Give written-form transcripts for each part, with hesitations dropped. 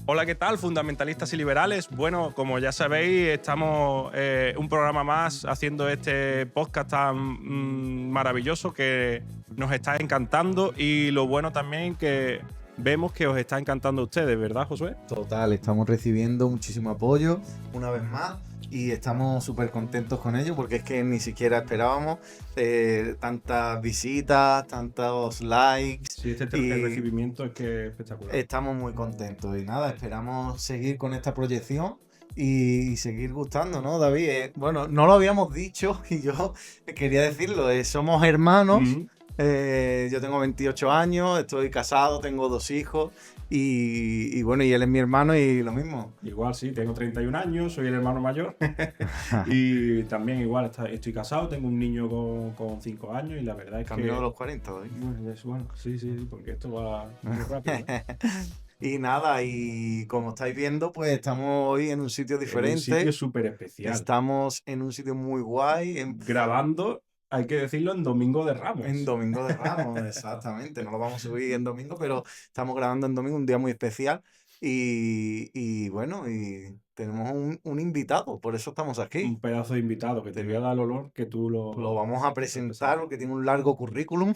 Hola, ¿qué tal, fundamentalistas y liberales? Bueno, como ya sabéis, estamos un programa más haciendo este podcast tan maravilloso que nos está encantando, y lo bueno también que vemos que os está encantando a ustedes, ¿verdad, Josué? Total, estamos recibiendo muchísimo apoyo una vez más y estamos súper contentos con ello porque es que ni siquiera esperábamos tantas visitas, tantos likes. Sí, el y recibimiento es que es espectacular. estamos muy contentos y nada, esperamos seguir con esta proyección y seguir gustando, ¿no, David? Bueno, no lo habíamos dicho y yo quería decirlo, somos hermanos. Yo tengo 28 años, estoy casado, tengo 2 hijos y bueno, y él es mi hermano y lo mismo. Igual sí, tengo 31 años, soy el hermano mayor y también igual estoy casado, tengo un niño con 5 años y la verdad es Camino que... de los 40, David. Bueno, sí, porque esto va muy rápido, ¿eh? Y nada, y como estáis viendo, pues estamos hoy en un sitio diferente. En un sitio súper especial. Estamos en un sitio muy guay. Grabando, hay que decirlo, en Domingo de Ramos. En Domingo de Ramos, exactamente. No lo vamos a subir en domingo, pero estamos grabando en domingo, un día muy especial. Y bueno, y tenemos un invitado, por eso estamos aquí. Un pedazo de invitado, que te voy a dar el olor que tú Lo vamos a presentar porque tiene un largo currículum.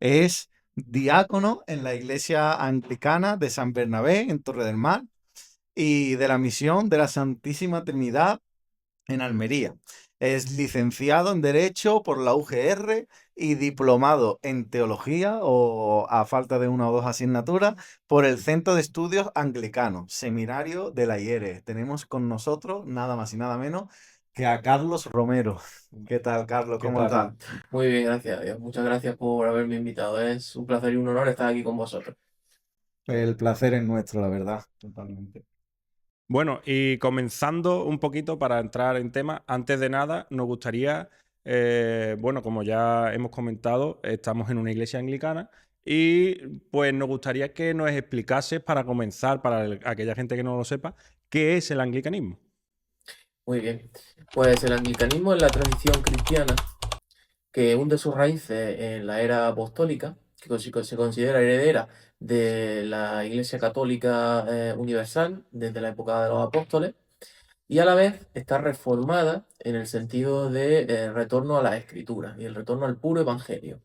Es diácono en la iglesia anglicana de San Bernabé, en Torre del Mar, y de la misión de la Santísima Trinidad en Almería. Es licenciado en Derecho por la UGR y diplomado en Teología, o a falta de una o dos asignaturas, por el Centro de Estudios Anglicanos, Seminario de la IERE. Tenemos con nosotros nada más y nada menos que a Carlos Romero. ¿Qué tal, Carlos? ¿Cómo estás? Muy bien, gracias a Dios. Muchas gracias por haberme invitado. Es un placer y un honor estar aquí con vosotros. El placer es nuestro, la verdad. Totalmente. Bueno, y comenzando un poquito para entrar en tema, antes de nada, nos gustaría, bueno, como ya hemos comentado, estamos en una iglesia anglicana y pues nos gustaría que nos explicases, para comenzar, para aquella gente que no lo sepa, ¿qué es el anglicanismo? Muy bien. Pues el anglicanismo es la tradición cristiana que hunde sus raíces en la era apostólica, que se considera heredera de la Iglesia Católica Universal desde la época de los apóstoles, y a la vez está reformada en el sentido de retorno a las escrituras y el retorno al puro evangelio.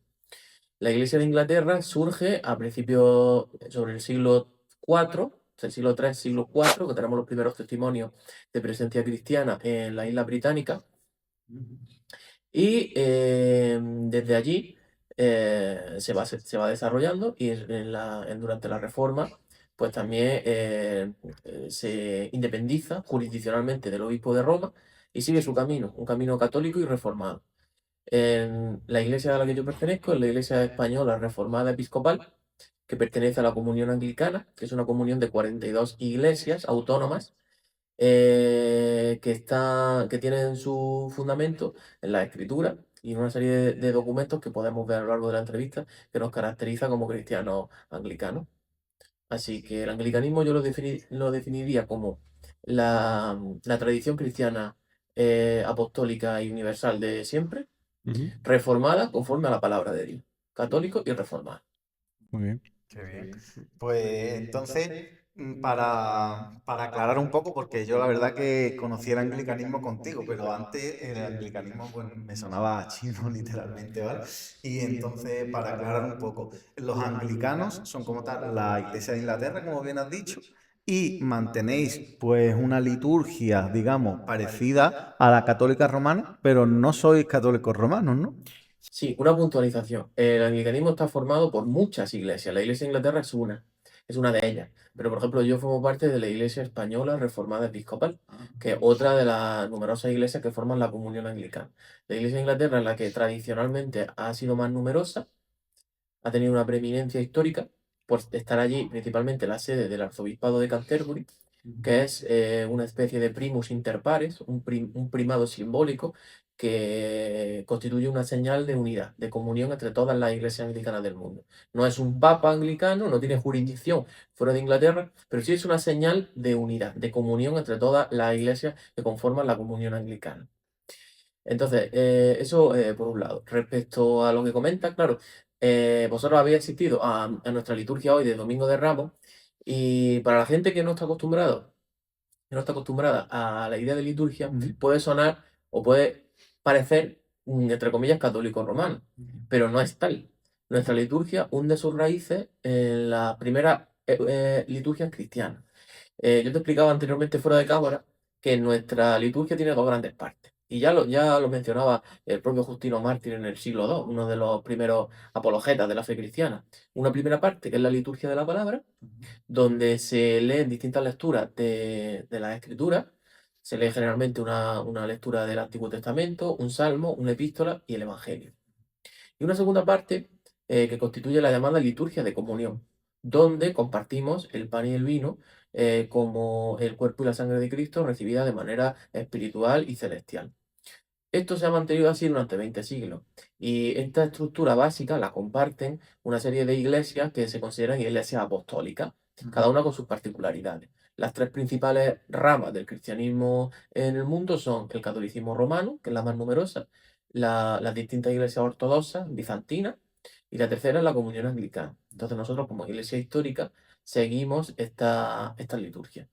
La Iglesia de Inglaterra surge a principios sobre el siglo IV, el siglo III, siglo IV, que tenemos los primeros testimonios de presencia cristiana en la isla británica. Y desde allí se va desarrollando, y durante la Reforma pues también se independiza jurisdiccionalmente del obispo de Roma y sigue su camino, un camino católico y reformado. En la iglesia a la que yo pertenezco es la Iglesia Española Reformada Episcopal, que pertenece a la Comunión Anglicana, que es una comunión de 42 iglesias autónomas que tienen su fundamento en la Escritura y en una serie de documentos que podemos ver a lo largo de la entrevista, que nos caracteriza como cristianos anglicanos. Así que el anglicanismo yo lo definiría como la tradición cristiana apostólica y universal de siempre, reformada conforme a la palabra de Dios, católico y reformado. Muy bien. Qué bien. Pues entonces, para aclarar un poco, porque yo la verdad que conocí el anglicanismo contigo, pero antes el anglicanismo pues, me sonaba a chino literalmente, ¿vale? Y entonces, para aclarar un poco, los anglicanos son como tal la Iglesia de Inglaterra, como bien has dicho, y mantenéis pues una liturgia, digamos, parecida a la católica romana, pero no sois católicos romanos, ¿no? Sí, una puntualización. El anglicanismo está formado por muchas iglesias. La Iglesia de Inglaterra es una de ellas. Pero, por ejemplo, yo formo parte de la Iglesia Española Reformada Episcopal, que es otra de las numerosas iglesias que forman la Comunión Anglicana. La Iglesia de Inglaterra es la que tradicionalmente ha sido más numerosa, ha tenido una preeminencia histórica por estar allí principalmente la sede del Arzobispado de Canterbury, que es una especie de primus inter pares, un primado simbólico que constituye una señal de unidad, de comunión entre todas las iglesias anglicanas del mundo. No es un papa anglicano, no tiene jurisdicción fuera de Inglaterra, pero sí es una señal de unidad, de comunión entre todas las iglesias que conforman la comunión anglicana. Entonces, eso por un lado. Respecto a lo que comenta, claro, vosotros habéis asistido a nuestra liturgia hoy de Domingo de Ramos y para la gente que no está acostumbrada a la idea de liturgia, puede sonar o puede parecer, entre comillas, católico romano, pero no es tal. Nuestra liturgia hunde sus raíces en la primera liturgia cristiana. Yo te explicaba anteriormente fuera de cámara que nuestra liturgia tiene dos grandes partes. Y ya lo mencionaba el propio Justino Mártir en el siglo II, uno de los primeros apologetas de la fe cristiana. Una primera parte, que es la liturgia de la palabra, donde se leen distintas lecturas de las escrituras. Se lee generalmente una lectura del Antiguo Testamento, un salmo, una epístola y el Evangelio. Y una segunda parte que constituye la llamada liturgia de comunión, donde compartimos el pan y el vino como el cuerpo y la sangre de Cristo recibida de manera espiritual y celestial. Esto se ha mantenido así durante 20 siglos y esta estructura básica la comparten una serie de iglesias que se consideran iglesias apostólicas, cada una con sus particularidades. Las tres principales ramas del cristianismo en el mundo son el catolicismo romano, que es la más numerosa, las distintas iglesias ortodoxas, bizantinas, y la tercera es la comunión anglicana. Entonces nosotros como iglesia histórica seguimos esta liturgia.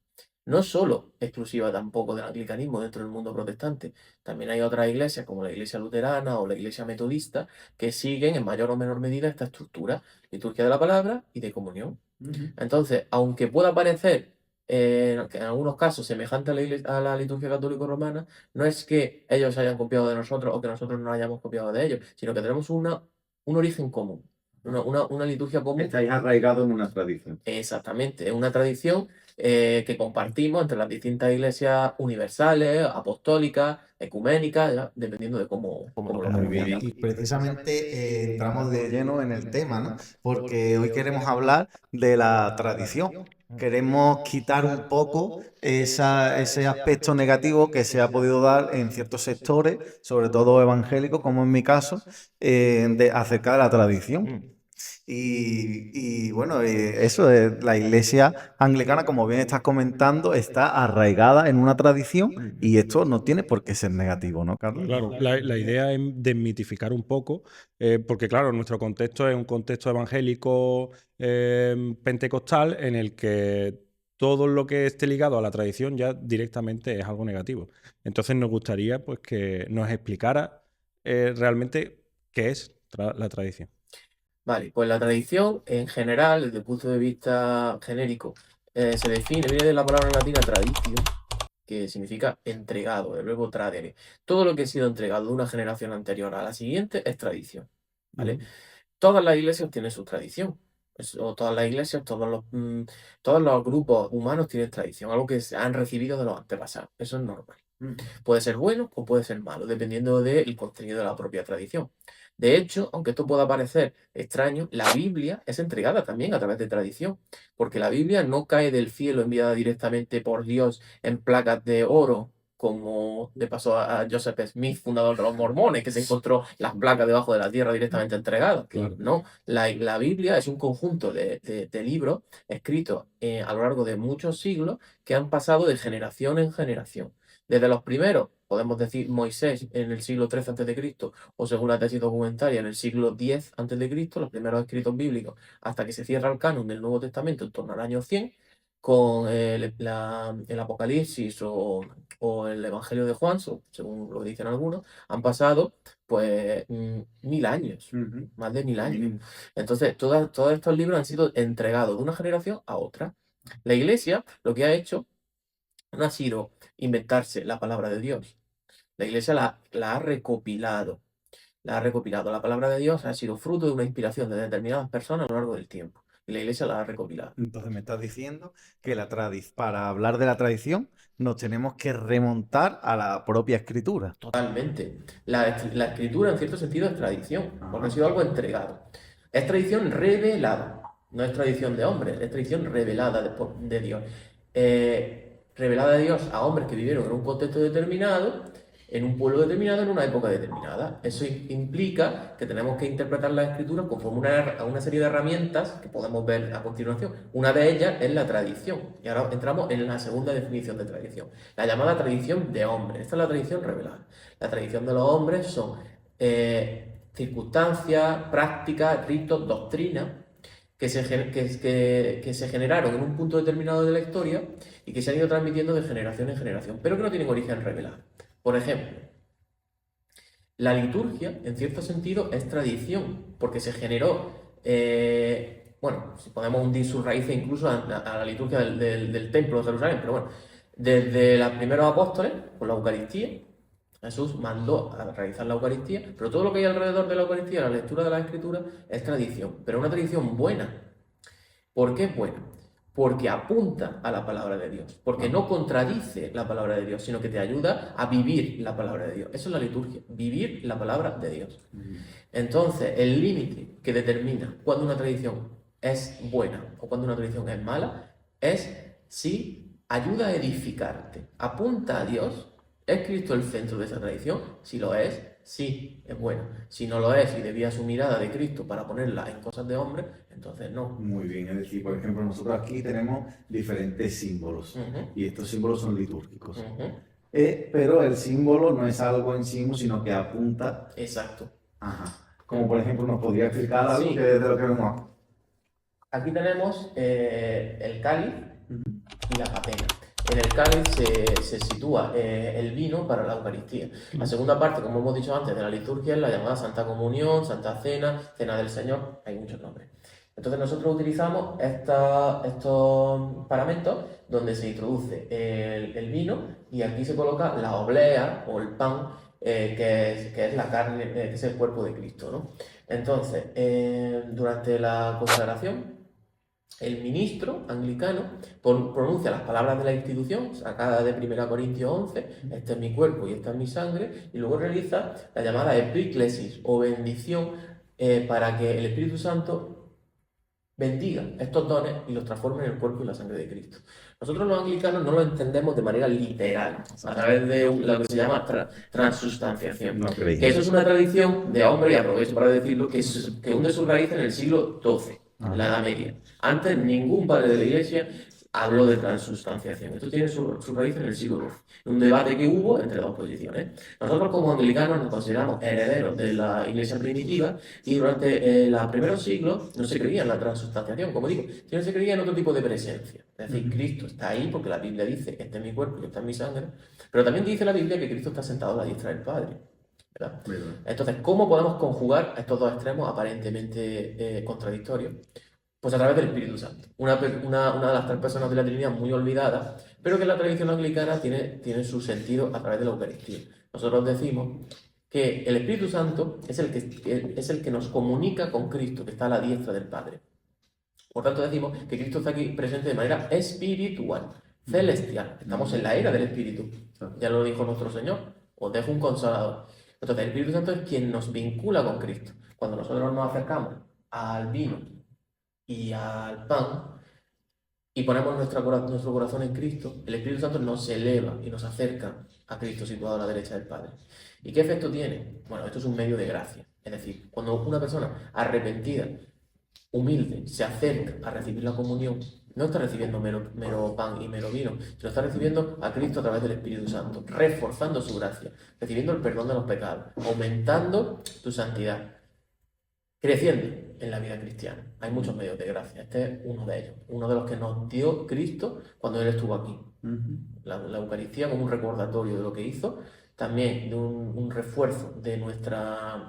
No solo exclusiva tampoco del anglicanismo dentro del mundo protestante, también hay otras iglesias como la iglesia luterana o la iglesia metodista que siguen en mayor o menor medida esta estructura, liturgia de la palabra y de comunión. Entonces, aunque pueda parecer que en algunos casos semejante a la liturgia católico-romana, no es que ellos hayan copiado de nosotros o que nosotros no hayamos copiado de ellos, sino que tenemos un origen común, una liturgia común. Estáis arraigados en una tradición. Exactamente, es una tradición que compartimos entre las distintas iglesias universales, apostólicas, ecuménicas, ya, dependiendo de cómo lo veamos. Y precisamente entramos de lleno en el tema, ¿no? Porque hoy queremos hablar de la tradición. Queremos quitar un poco ese aspecto negativo que se ha podido dar en ciertos sectores, sobre todo evangélicos, como en mi caso, acerca de la tradición. Y bueno, eso, la iglesia anglicana, como bien estás comentando, está arraigada en una tradición y esto no tiene por qué ser negativo, ¿no, Carlos? Claro, la idea es desmitificar un poco, porque claro, nuestro contexto es un contexto evangélico pentecostal en el que todo lo que esté ligado a la tradición ya directamente es algo negativo. Entonces nos gustaría pues que nos explicara realmente qué es la tradición. Vale, pues la tradición en general, desde el punto de vista genérico, se define, viene de la palabra latina traditio, que significa entregado, el verbo tradere. Todo lo que ha sido entregado de una generación anterior a la siguiente es tradición, ¿vale? Todas las iglesias tienen su tradición. O todas las iglesias, todos los grupos humanos tienen tradición, algo que se han recibido de los antepasados. Eso es normal. Puede ser bueno o puede ser malo, dependiendo del contenido de la propia tradición. De hecho, aunque esto pueda parecer extraño, la Biblia es entregada también a través de tradición, porque la Biblia no cae del cielo enviada directamente por Dios en placas de oro, como le pasó a Joseph Smith, fundador de los mormones, que se encontró las placas debajo de la tierra directamente entregadas. Claro. No, la Biblia es un conjunto de libros escritos a lo largo de muchos siglos que han pasado de generación en generación. Desde los primeros, podemos decir Moisés en el siglo III a.C., o según la tesis documentaria en el siglo X a.C., los primeros escritos bíblicos, hasta que se cierra el canon del Nuevo Testamento en torno al año 100, con el Apocalipsis o el Evangelio de Juan, según lo dicen algunos, han pasado pues 1000 años, más de 1000 años. Entonces, todos estos libros han sido entregados de una generación a otra. La Iglesia lo que ha hecho no ha sido inventarse la palabra de Dios. La Iglesia la ha recopilado. La ha recopilado. La palabra de Dios ha sido fruto de una inspiración de determinadas personas a lo largo del tiempo. Y la Iglesia la ha recopilado. Entonces me estás diciendo que para hablar de la tradición nos tenemos que remontar a la propia escritura. Totalmente. La escritura en cierto sentido es tradición, porque ha sido algo entregado. Es tradición revelada. No es tradición de hombres, es tradición revelada de Dios. revelada de Dios a hombres que vivieron en un contexto determinado, en un pueblo determinado, en una época determinada. Eso implica que tenemos que interpretar las escrituras conforme a una serie de herramientas que podemos ver a continuación. Una de ellas es la tradición. Y ahora entramos en la segunda definición de tradición, la llamada tradición de hombres. Esta es la tradición revelada. La tradición de los hombres son circunstancias, prácticas, ritos, doctrinas que se generaron en un punto determinado de la historia y que se han ido transmitiendo de generación en generación, pero que no tienen origen revelado. Por ejemplo, la liturgia, en cierto sentido, es tradición, porque se generó, bueno, si podemos hundir sus raíces incluso a la liturgia del Templo de Jerusalén, pero bueno, desde los primeros apóstoles, con la Eucaristía, Jesús mandó a realizar la Eucaristía, pero todo lo que hay alrededor de la Eucaristía, la lectura de la Escritura, es tradición, pero una tradición buena. ¿Por qué es buena? Porque apunta a la palabra de Dios, porque no contradice la palabra de Dios, sino que te ayuda a vivir la palabra de Dios. Eso es la liturgia, vivir la palabra de Dios. Entonces, el límite que determina cuando una tradición es buena o cuando una tradición es mala es si ayuda a edificarte, apunta a Dios. ¿Es Cristo el centro de esa tradición? Si lo es, sí, es bueno. Si no lo es y debía su mirada de Cristo para ponerla en cosas de hombre, entonces no. Muy bien, es decir, por ejemplo, nosotros aquí tenemos diferentes símbolos y estos símbolos son litúrgicos. Pero el símbolo no es algo en sí mismo, sino que apunta. Exacto. Ajá. Como por ejemplo, ¿nos podría explicar algo Sí. de lo que vemos? Aquí tenemos el cáliz y la patena. En el cáliz se sitúa el vino para la Eucaristía. La segunda parte, como hemos dicho antes, de la liturgia es la llamada Santa Comunión, Santa Cena, Cena del Señor, hay muchos nombres. Entonces nosotros utilizamos estos paramentos donde se introduce el vino y aquí se coloca la oblea o el pan, que es la carne, que es el cuerpo de Cristo, ¿no? Entonces, durante la consagración, el ministro anglicano pronuncia las palabras de la institución, sacadas de 1 Corintios 11, este es mi cuerpo y esta es mi sangre, y luego realiza la llamada epíclesis o bendición para que el Espíritu Santo bendiga estos dones y los transforme en el cuerpo y la sangre de Cristo. Nosotros los anglicanos no lo entendemos de manera literal, a través de lo que se llama transustanciación. No creí. Que eso es una tradición de hombre, y aprovecho para decirlo, que hunde sus raíces en el siglo XII, en la Edad Media. Antes ningún padre de la Iglesia habló de transustanciación. Esto tiene su raíz en el siglo XII. Un debate que hubo entre dos posiciones. Nosotros como anglicanos nos consideramos herederos de la Iglesia primitiva y durante los primeros siglos no se creía en la transustanciación, como digo, sino se creía en otro tipo de presencia. Es decir, Cristo está ahí porque la Biblia dice que este es mi cuerpo y esta es mi sangre, pero también dice la Biblia que Cristo está sentado a la diestra del Padre. ¿Verdad? Entonces, ¿cómo podemos conjugar estos dos extremos aparentemente contradictorios? Pues a través del Espíritu Santo. Una de las tres personas de la Trinidad muy olvidada, pero que en la tradición anglicana tiene su sentido a través de la Eucaristía. Nosotros decimos que el Espíritu Santo es el que nos comunica con Cristo, que está a la diestra del Padre. Por tanto, decimos que Cristo está aquí presente de manera espiritual, celestial. Estamos en la era del Espíritu. Ya lo dijo nuestro Señor, os dejo un consolador. Entonces, el Espíritu Santo es quien nos vincula con Cristo. Cuando nosotros nos acercamos al vino y al pan y ponemos nuestro corazón en Cristo, el Espíritu Santo nos eleva y nos acerca a Cristo situado a la derecha del Padre. ¿Y qué efecto tiene? Bueno, esto es un medio de gracia. Es decir, cuando una persona arrepentida, humilde, se acerca a recibir la comunión, no está recibiendo mero pan y mero vino, sino está recibiendo a Cristo a través del Espíritu Santo, reforzando su gracia, recibiendo el perdón de los pecados, aumentando tu santidad, creciendo en la vida cristiana. Hay muchos medios de gracia. Este es uno de ellos. Uno de los que nos dio Cristo cuando Él estuvo aquí. La Eucaristía como un recordatorio de lo que hizo, también de un refuerzo de nuestra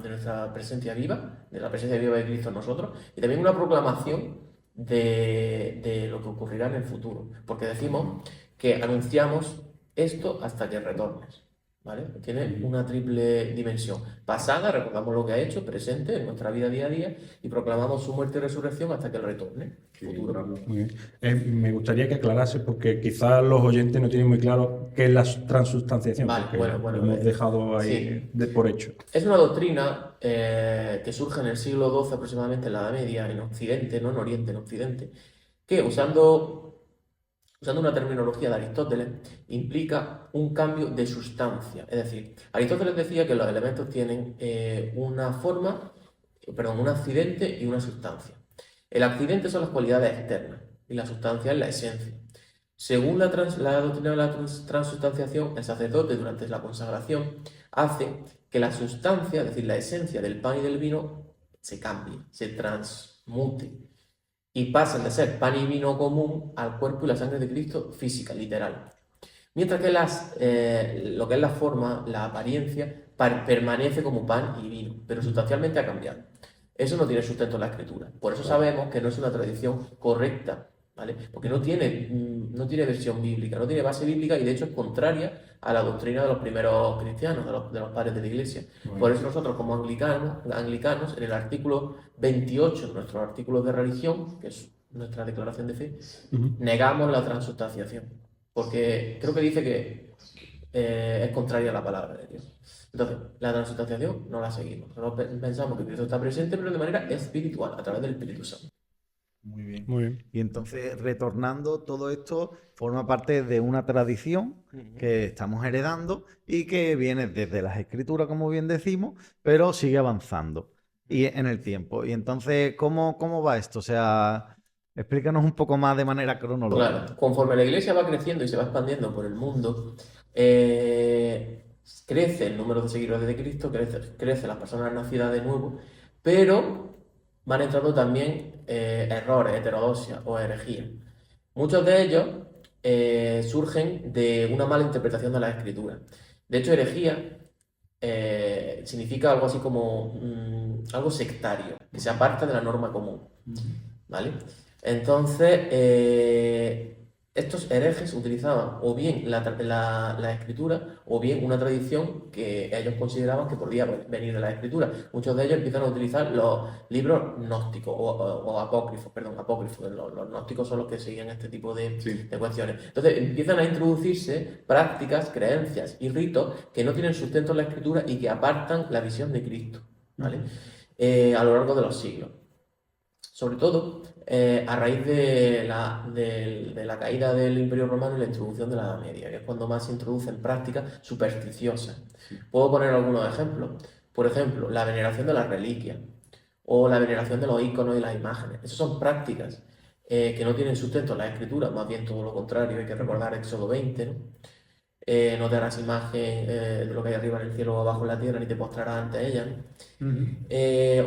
presencia viva, de la presencia viva de Cristo en nosotros, y también una proclamación de lo que ocurrirá en el futuro. Porque decimos que anunciamos esto hasta que retornes. ¿Vale? Tiene una triple dimensión. Pasada, recordamos lo que ha hecho, presente en nuestra vida día a día, y proclamamos su muerte y resurrección hasta que Él retorne. Futuro. Muy bien. Me gustaría que aclarase, porque quizás los oyentes no tienen muy claro qué es la transustanciación. Vale, bueno, lo hemos dejado ahí por hecho. Es una doctrina que surge en el siglo XII aproximadamente, en la Edad Media, en Occidente, no en Oriente, en Occidente, que usando usando una terminología de Aristóteles, implica un cambio de sustancia. Es decir, Aristóteles decía que los elementos tienen un accidente y una sustancia. El accidente son las cualidades externas y la sustancia es la esencia. Según la doctrina de la transustanciación, el sacerdote durante la consagración hace que la sustancia, es decir, la esencia del pan y del vino, se cambie, se transmute y pasen de ser pan y vino común al cuerpo y la sangre de Cristo física, literal. Mientras que lo que es la forma, la apariencia, permanece como pan y vino, pero sustancialmente ha cambiado. Eso no tiene sustento en la Escritura. Por eso sabemos que no es una tradición correcta, ¿vale? Porque no tiene versión bíblica, no tiene base bíblica y de hecho es contraria a la doctrina de los primeros cristianos, de los padres de la Iglesia. Por eso nosotros como anglicanos, en el artículo 28 de nuestros artículos de religión, que es nuestra declaración de fe, negamos la transustanciación. Porque creo que dice que es contraria a la palabra de Dios. Entonces, la transustanciación no la seguimos. Nosotros pensamos que Cristo está presente, pero de manera espiritual, a través del Espíritu Santo. Muy bien. Muy bien. Y entonces, retornando, todo esto forma parte de una tradición que estamos heredando y que viene desde las escrituras, como bien decimos, pero sigue avanzando y en el tiempo. Y entonces, ¿cómo va esto? O sea, explícanos un poco más de manera cronológica. Claro, conforme la Iglesia va creciendo y se va expandiendo por el mundo, crece el número de seguidores de Cristo, crece las personas nacidas de nuevo, pero van entrando también errores, heterodoxias o herejías. Muchos de ellos surgen de una mala interpretación de la Escritura. De hecho, herejía significa algo así como algo sectario, que se aparta de la norma común, ¿vale? Entonces, estos herejes utilizaban o bien la escritura o bien una tradición que ellos consideraban que podía venir de la escritura. Muchos de ellos empiezan a utilizar los libros gnósticos o apócrifos, apócrifos. Los gnósticos son los que seguían este tipo de cuestiones. Entonces empiezan a introducirse prácticas, creencias y ritos que no tienen sustento en la escritura y que apartan la visión de Cristo, ¿vale? A lo largo de los siglos. Sobre todo a raíz de la caída del Imperio Romano y la introducción de la Edad Media, que es cuando más se introducen prácticas supersticiosas. Puedo poner algunos ejemplos. Por ejemplo, la veneración de las reliquias o la veneración de los íconos y las imágenes. Esas son prácticas que no tienen sustento en la Escritura, más bien todo lo contrario. Hay que recordar Éxodo 20, ¿no? No te harás imagen de lo que hay arriba en el cielo o abajo en la tierra, ni te postrarás ante ella, ¿no?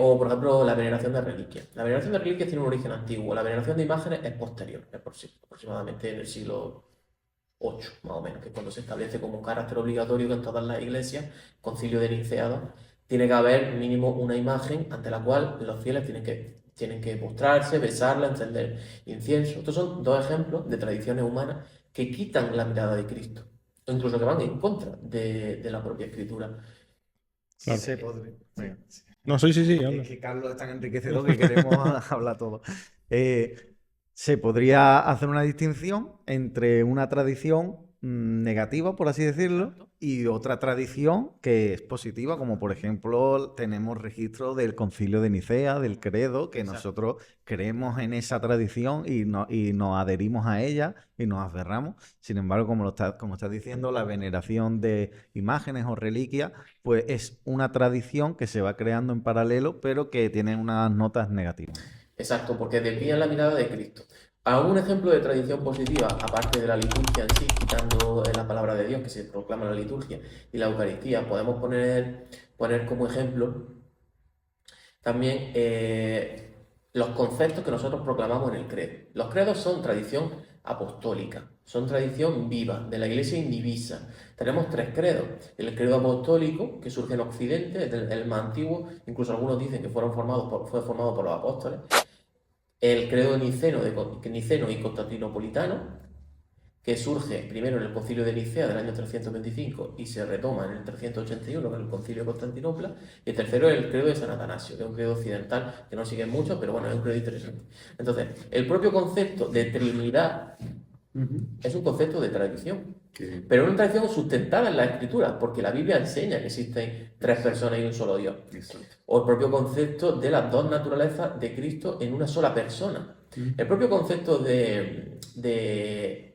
O, por ejemplo, la veneración de reliquias. La veneración de reliquias tiene un origen antiguo. La veneración de imágenes es posterior, es aproximadamente en el siglo VIII, más o menos, que es cuando se establece como un carácter obligatorio que en todas las iglesias, Concilio de Nicea, tiene que haber mínimo una imagen ante la cual los fieles tienen que postrarse, besarla, encender incienso. Estos son dos ejemplos de tradiciones humanas que quitan la mirada de Cristo, o incluso que van en contra de la propia Escritura. Claro. Se podría. No, sí, habla. Es que Carlos es tan enriquecedor que queremos hablar todo. Se podría hacer una distinción entre una tradición negativa, por así decirlo, y otra tradición que es positiva, como por ejemplo tenemos registro del Concilio de Nicea, del credo, que nosotros creemos en esa tradición y nos adherimos a ella y nos aferramos. Sin embargo, como estás diciendo, la veneración de imágenes o reliquias, pues es una tradición que se va creando en paralelo, pero que tiene unas notas negativas. Exacto, porque desvían la mirada de Cristo. ¿Algún ejemplo de tradición positiva, aparte de la liturgia en sí, quitando la palabra de Dios que se proclama en la liturgia y la Eucaristía? Podemos poner como ejemplo también los conceptos que nosotros proclamamos en el credo. Los credos son tradición apostólica, son tradición viva, de la Iglesia indivisa. Tenemos tres credos. El credo apostólico, que surge en Occidente, es el más antiguo, incluso algunos dicen que fue formado por los apóstoles. El credo niceno y constantinopolitano, que surge primero en el Concilio de Nicea del año 325 y se retoma en el 381 con el Concilio de Constantinopla. Y el tercero es el credo de San Atanasio, que es un credo occidental que no sigue mucho, pero bueno, es un credo interesante. Entonces, el propio concepto de Trinidad es un concepto de tradición, pero es una tradición sustentada en la Escritura, porque la Biblia enseña que existen tres personas y un solo Dios. O el propio concepto de las dos naturalezas de Cristo en una sola persona. El propio concepto de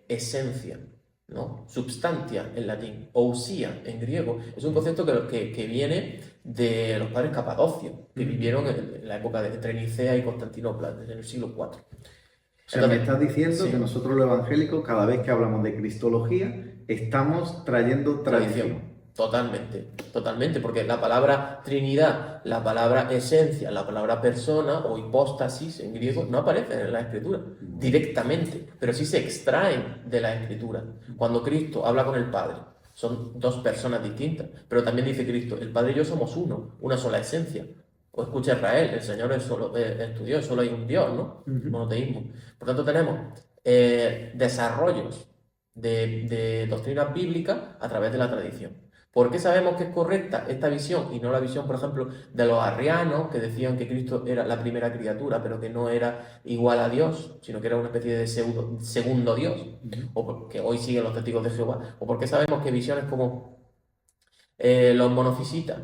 esencia, ¿no? Substantia en latín, ousia en griego, es un concepto que viene de los padres capadocios, que vivieron en la época de entre Nicea y Constantinopla, desde el siglo IV. O sea, me estás diciendo que nosotros los evangélicos, cada vez que hablamos de cristología, estamos trayendo tradición. Totalmente, porque la palabra Trinidad, la palabra esencia, la palabra persona o hipóstasis en griego no aparecen en la Escritura directamente, pero sí se extraen de la Escritura. Cuando Cristo habla con el Padre, son dos personas distintas, pero también dice Cristo, el Padre y yo somos uno, una sola esencia. O escucha Israel, el Señor es tu Dios, solo hay un Dios, ¿no? Monoteísmo. Por tanto, tenemos desarrollos de doctrinas bíblicas a través de la tradición. ¿Por qué sabemos que es correcta esta visión y no la visión, por ejemplo, de los arrianos que decían que Cristo era la primera criatura, pero que no era igual a Dios, sino que era una especie de segundo Dios, o porque hoy siguen los testigos de Jehová? ¿O por qué sabemos que visiones como los monofisitas,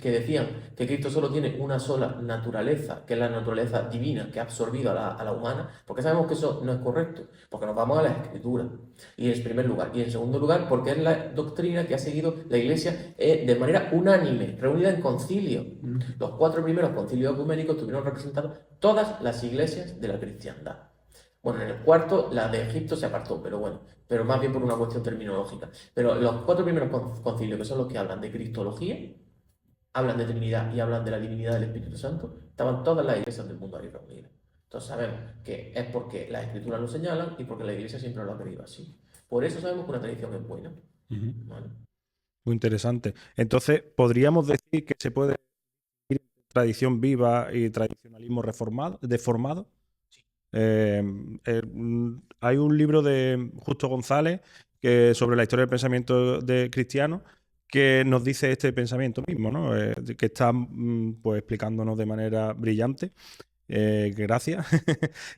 que decían que Cristo solo tiene una sola naturaleza, que es la naturaleza divina, que ha absorbido a la humana? Porque sabemos que eso no es correcto, porque nos vamos a la Escritura, y en primer lugar. Y en segundo lugar, porque es la doctrina que ha seguido la Iglesia de manera unánime, reunida en concilio. Los 4 primeros concilios ecuménicos tuvieron representados todas las iglesias de la cristiandad. Bueno, en el cuarto, la de Egipto se apartó, pero más bien por una cuestión terminológica. Pero los 4 primeros concilios, que son los que hablan de cristología, hablan de Trinidad y hablan de la divinidad del Espíritu Santo, estaban todas las iglesias del mundo ahí reunidas. Entonces sabemos que es porque las Escrituras lo señalan y porque la Iglesia siempre lo ha querido así. Por eso sabemos que una tradición es buena. ¿Vale? Muy interesante. Entonces, ¿podríamos decir que se puede ir tradición viva y tradicionalismo deformado? Hay un libro de Justo González sobre la historia del pensamiento cristiano que nos dice este pensamiento mismo, ¿no? Que está pues, explicándonos de manera brillante. Gracias.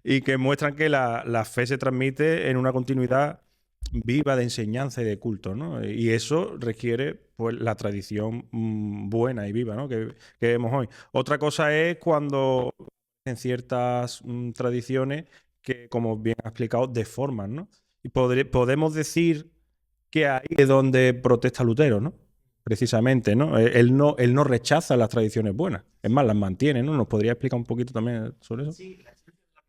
Y que muestran que la fe se transmite en una continuidad viva de enseñanza y de culto, ¿no? Y eso requiere pues la tradición buena y viva, ¿no? que vemos hoy. Otra cosa es cuando en ciertas tradiciones que, como bien ha explicado, deforman, ¿no? Y podemos decir que ahí es donde protesta Lutero, ¿no? Precisamente, ¿no? Él no rechaza las tradiciones buenas, es más, las mantiene, ¿no? ¿Nos podría explicar un poquito también sobre eso? Sí, la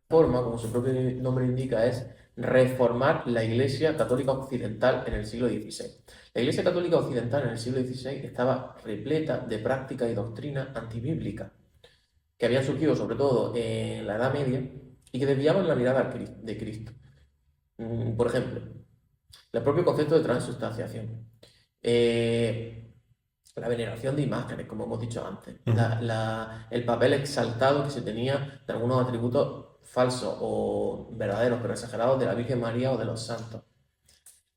reforma, como su propio nombre indica, es reformar la Iglesia Católica Occidental en el siglo XVI. La Iglesia Católica Occidental en el siglo XVI estaba repleta de práctica y doctrina antibíblica, que habían surgido sobre todo en la Edad Media y que desviaban la mirada de Cristo. Por ejemplo, el propio concepto de transustanciación, la veneración de imágenes, como hemos dicho antes, el papel exaltado que se tenía de algunos atributos falsos o verdaderos, pero exagerados, de la Virgen María o de los santos,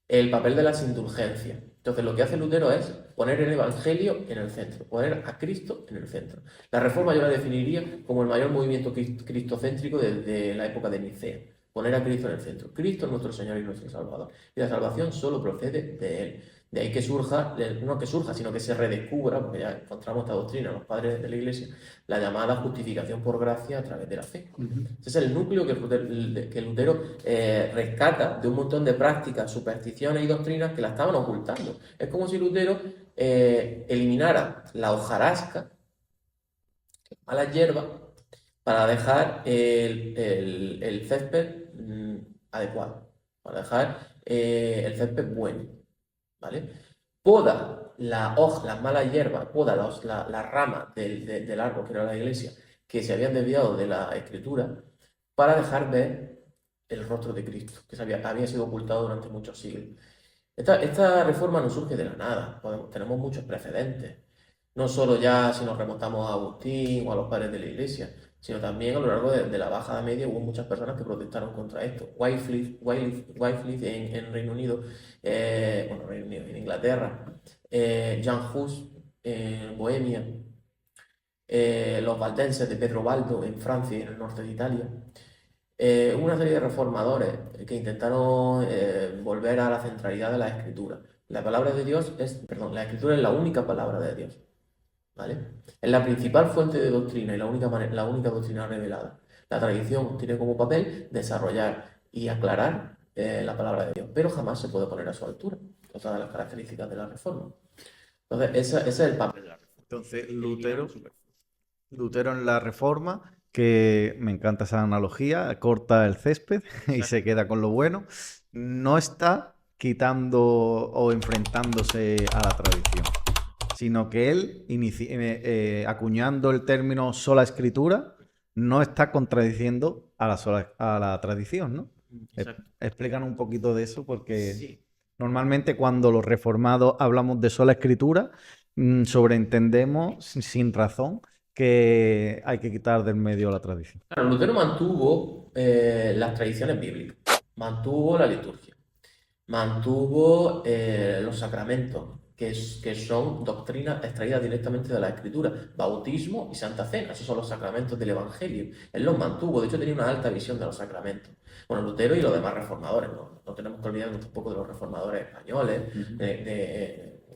el papel de las indulgencias. Entonces, lo que hace Lutero es poner el Evangelio en el centro, poner a Cristo en el centro. La Reforma yo la definiría como el mayor movimiento cristocéntrico desde la época de Nicea. Poner a Cristo en el centro. Cristo es nuestro Señor y nuestro Salvador. Y la salvación solo procede de Él. De ahí que surja, no que surja, sino que se redescubra, porque ya encontramos esta doctrina en los padres de la Iglesia, la llamada justificación por gracia a través de la fe. Ese es el núcleo que Lutero rescata de un montón de prácticas, supersticiones y doctrinas que la estaban ocultando. Es como si Lutero eliminara la hojarasca, las malas hierbas, para dejar el césped adecuado, para dejar el césped bueno. ¿Vale? Poda la hoja, las malas hierbas, poda la rama del árbol, que era la Iglesia, que se habían desviado de la Escritura, para dejar ver el rostro de Cristo, que había sido ocultado durante muchos siglos. Esta reforma no surge de la nada, tenemos muchos precedentes, no solo ya si nos remontamos a Agustín o a los padres de la Iglesia, sino también a lo largo de la Baja Edad Media hubo muchas personas que protestaron contra esto. Wycliffe en Reino Unido, en Inglaterra, Jan Hus en Bohemia, los valdenses de Pedro Baldo en Francia y en el norte de Italia. Hubo una serie de reformadores que intentaron volver a la centralidad de la Escritura. La palabra de Dios la Escritura es la única palabra de Dios. ¿Vale? Es la principal fuente de doctrina y la única doctrina revelada. La tradición tiene como papel desarrollar y aclarar la palabra de Dios, pero jamás se puede poner a su altura. Otra de las características de la reforma. Entonces, ese es el papel de la reforma. Entonces, Lutero en la Reforma, que me encanta esa analogía, corta el césped y se queda con lo bueno, no está quitando o enfrentándose a la tradición, sino que él, acuñando el término sola escritura, no está contradiciendo a la tradición, ¿no? Explícanos un poquito de eso, porque Sí. normalmente cuando los reformados hablamos de sola escritura, sobreentendemos sin razón que hay que quitar del medio la tradición. Claro, Lutero mantuvo las tradiciones bíblicas, mantuvo la liturgia, mantuvo los sacramentos, que son doctrinas extraídas directamente de la Escritura, bautismo y Santa Cena, esos son los sacramentos del Evangelio. Él los mantuvo, de hecho tenía una alta visión de los sacramentos. Bueno, Lutero y los demás reformadores, no tenemos que olvidarnos tampoco de los reformadores españoles,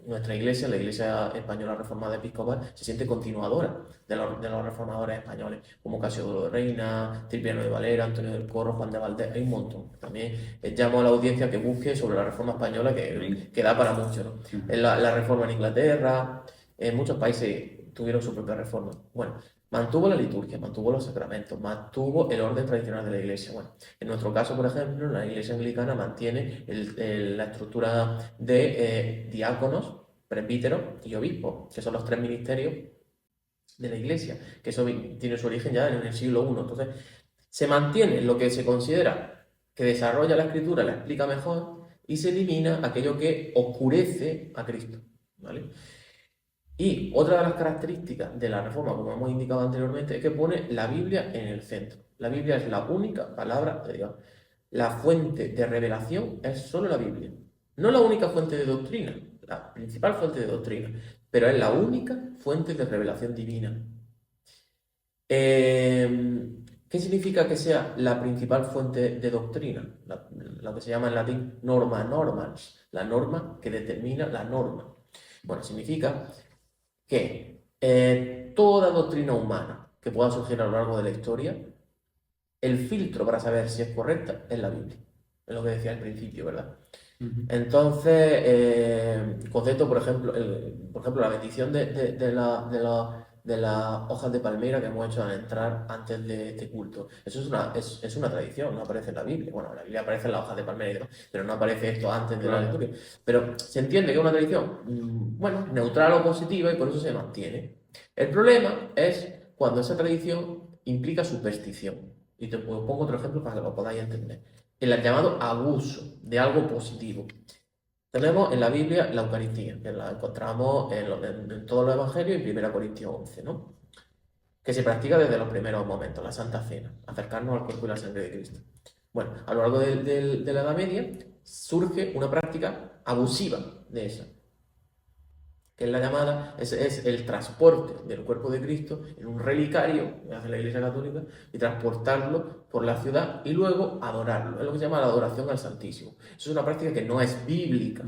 nuestra iglesia, la iglesia española reformada episcopal, se siente continuadora de los reformadores españoles, como Casiodoro de Reina, Cipriano de Valera, Antonio del Corro, Juan de Valdés, hay un montón. También llamo a la audiencia que busque sobre la reforma española, que da para mucho, ¿no? La reforma en Inglaterra, en muchos países tuvieron su propia reforma. Bueno, mantuvo la liturgia, mantuvo los sacramentos, mantuvo el orden tradicional de la iglesia. Bueno, en nuestro caso, por ejemplo, la iglesia anglicana mantiene la estructura de diáconos, presbíteros y obispos, que son los tres ministerios de la iglesia, que eso tiene su origen ya en el siglo I. Entonces, se mantiene lo que se considera que desarrolla la escritura, la explica mejor, y se elimina aquello que oscurece a Cristo, ¿vale? Y otra de las características de la reforma, como hemos indicado anteriormente, es que pone la Biblia en el centro. La Biblia es la única palabra de Dios. La fuente de revelación es solo la Biblia. No la única fuente de doctrina, la principal fuente de doctrina, pero es la única fuente de revelación divina. ¿Qué significa que sea la principal fuente de doctrina? Lo que se llama en latín norma normans, la norma que determina la norma. Bueno, significa que toda doctrina humana que pueda surgir a lo largo de la historia, el filtro para saber si es correcta es la Biblia. Es lo que decía al principio, ¿verdad? Entonces, concepto, por ejemplo, la bendición de las hojas de palmera que hemos hecho al entrar antes de este culto. Eso es una tradición, no aparece en la Biblia. Bueno, en la Biblia aparecen las hojas de palmera y demás, pero no aparece esto antes de la liturgia. Pero se entiende que es una tradición, bueno, neutral o positiva y por eso se mantiene. El problema es cuando esa tradición implica superstición. Y te pongo otro ejemplo para que lo podáis entender. El llamado abuso de algo positivo. Tenemos en la Biblia la Eucaristía, que la encontramos en todos los evangelios y en 1 Corintios 11, ¿no? Que se practica desde los primeros momentos, la Santa Cena, acercarnos al cuerpo y la sangre de Cristo. Bueno, a lo largo de la Edad Media surge una práctica abusiva de esa, que es la llamada, es el transporte del cuerpo de Cristo en un relicario que hace la Iglesia Católica y transportarlo por la ciudad y luego adorarlo. Es lo que se llama la adoración al Santísimo. Eso es una práctica que no es bíblica.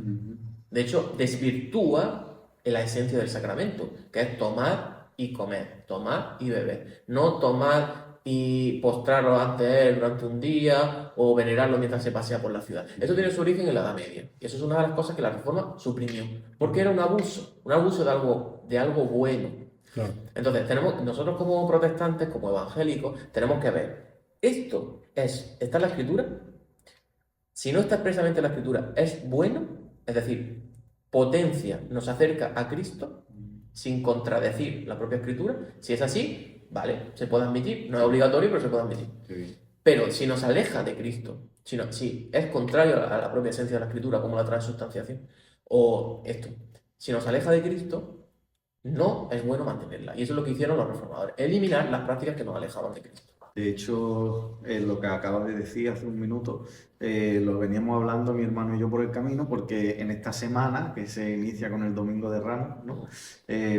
De hecho, desvirtúa la esencia del sacramento, que es tomar y comer, tomar y beber. No tomar y postrarlo ante él durante un día o venerarlo mientras se pasea por la ciudad. Eso tiene su origen en la Edad Media. Y eso es una de las cosas que la Reforma suprimió. Porque era un abuso de algo bueno. Claro. Entonces, nosotros como protestantes, como evangélicos, tenemos que ver, ¿está en la Escritura? Si no está expresamente en la Escritura, ¿es bueno? Es decir, potencia, nos acerca a Cristo sin contradecir la propia Escritura. Si es así, vale, se puede admitir, no es obligatorio, pero se puede admitir. Sí. Pero si nos aleja de Cristo, si es contrario a la propia esencia de la Escritura, como la transubstanciación, o esto, si nos aleja de Cristo, no es bueno mantenerla. Y eso es lo que hicieron los reformadores, eliminar las prácticas que nos alejaban de Cristo. De hecho, lo que acabas de decir hace un minuto, lo veníamos hablando mi hermano y yo por el camino, porque en esta semana, que se inicia con el Domingo de Ramos, ¿no?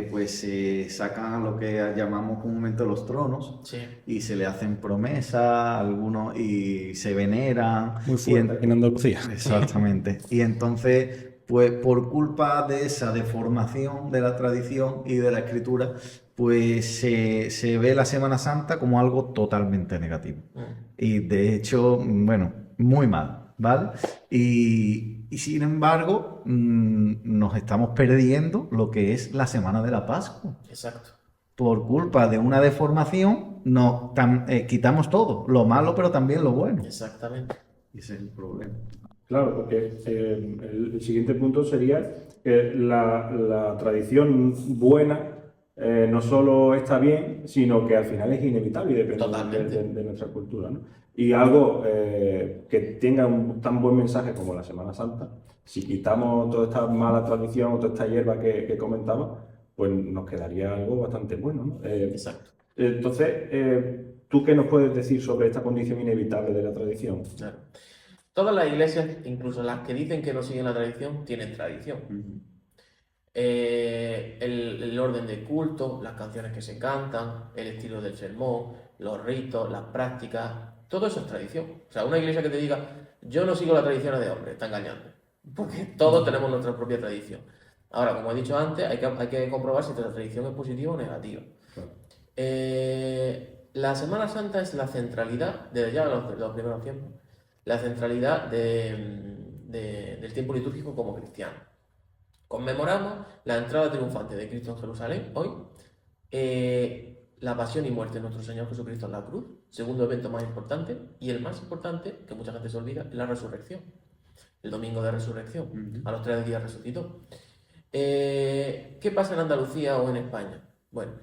Pues se sacan lo que llamamos comúnmente los tronos, sí, y se le hacen promesas a algunos y se veneran. Muy fuerte, en Andalucía. Exactamente. Y entonces, pues por culpa de esa deformación de la tradición y de la escritura, pues se ve la Semana Santa como algo totalmente negativo. Y de hecho, bueno, muy mal, ¿vale? Y sin embargo, nos estamos perdiendo lo que es la Semana de la Pascua. Exacto. Por culpa de una deformación, quitamos todo, lo malo, pero también lo bueno. Exactamente. Y ese es el problema. Claro, porque el siguiente punto sería que la tradición buena no solo está bien, sino que al final es inevitable y depende Totalmente. de nuestra cultura, ¿no? Y algo que tenga un tan buen mensaje como la Semana Santa, si quitamos toda esta mala tradición o toda esta hierba que comentaba, pues nos quedaría algo bastante bueno, ¿no? Exacto. Entonces, ¿tú qué nos puedes decir sobre esta condición inevitable de la tradición? Claro. Todas las iglesias, incluso las que dicen que no siguen la tradición, tienen tradición. El orden de culto, las canciones que se cantan, el estilo del sermón, los ritos, las prácticas, todo eso es tradición. O sea, una iglesia que te diga, yo no sigo las tradiciones de hombres, está engañando. Porque todos tenemos nuestra propia tradición. Ahora, como he dicho antes, hay que comprobar si la tradición es positiva o negativa. Claro. La Semana Santa es la centralidad, desde ya los primeros tiempos, la centralidad del tiempo litúrgico como cristiano. Conmemoramos la entrada triunfante de Cristo en Jerusalén hoy, la pasión y muerte de nuestro Señor Jesucristo en la cruz, segundo evento más importante, y el más importante, que mucha gente se olvida, es la resurrección, el domingo de resurrección, a los 3 días resucitó. ¿Qué pasa en Andalucía o en España? Bueno,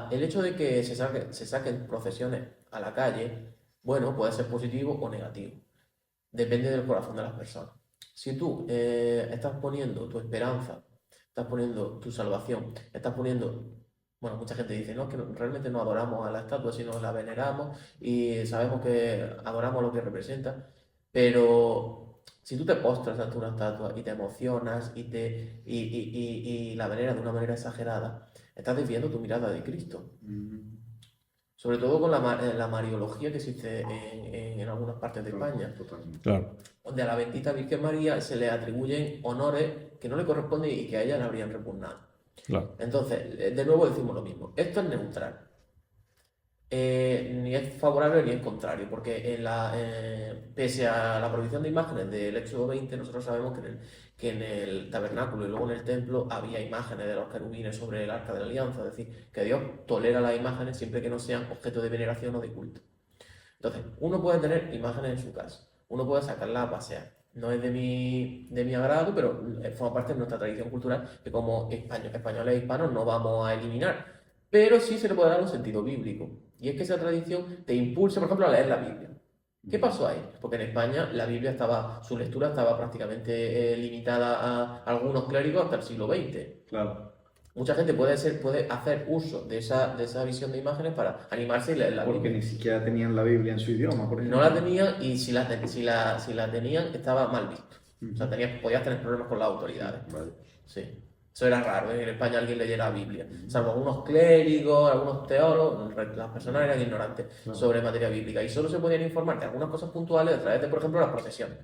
el hecho de que se saquen procesiones a la calle, bueno, puede ser positivo o negativo. Depende del corazón de las personas. Si tú estás poniendo tu esperanza, estás poniendo tu salvación, estás poniendo... Bueno, mucha gente dice, no, que realmente no adoramos a la estatua, sino la veneramos y sabemos que adoramos lo que representa, pero si tú te postras ante una estatua y te emocionas y la veneras de una manera exagerada, estás desviando tu mirada de Cristo. Sobre todo con la mariología que existe en algunas partes de España. Claro. Donde a la bendita Virgen María se le atribuyen honores que no le corresponden y que a ella le habrían repugnado. Claro. Entonces, de nuevo decimos lo mismo. Esto es neutral. Ni es favorable ni es contrario, porque pese a la prohibición de imágenes del Éxodo 20, nosotros sabemos que en el tabernáculo y luego en el templo había imágenes de los querubines sobre el arca de la alianza, es decir, que Dios tolera las imágenes siempre que no sean objeto de veneración o de culto. Entonces, uno puede tener imágenes en su casa, uno puede sacarlas a pasear. No es de mi agrado, pero forma parte de nuestra tradición cultural que como españoles e hispanos no vamos a eliminar. Pero sí se le puede dar un sentido bíblico. Y es que esa tradición te impulsa, por ejemplo, a leer la Biblia. ¿Qué pasó ahí? Porque en España la Biblia su lectura estaba prácticamente limitada a algunos clérigos hasta el siglo XX. Claro. Mucha gente puede hacer uso de esa visión de imágenes para animarse y leer la Biblia. Porque ni siquiera tenían la Biblia en su idioma, por ejemplo. No la tenían y si la tenían estaba mal visto. O sea, podías tener problemas con las autoridades. Vale. Sí. Eso era raro, ¿eh? En España alguien leyera la Biblia. Salvo algunos clérigos, algunos teólogos, las personas eran ignorantes sobre materia bíblica y solo se podían informar de algunas cosas puntuales a través de, por ejemplo, las procesiones.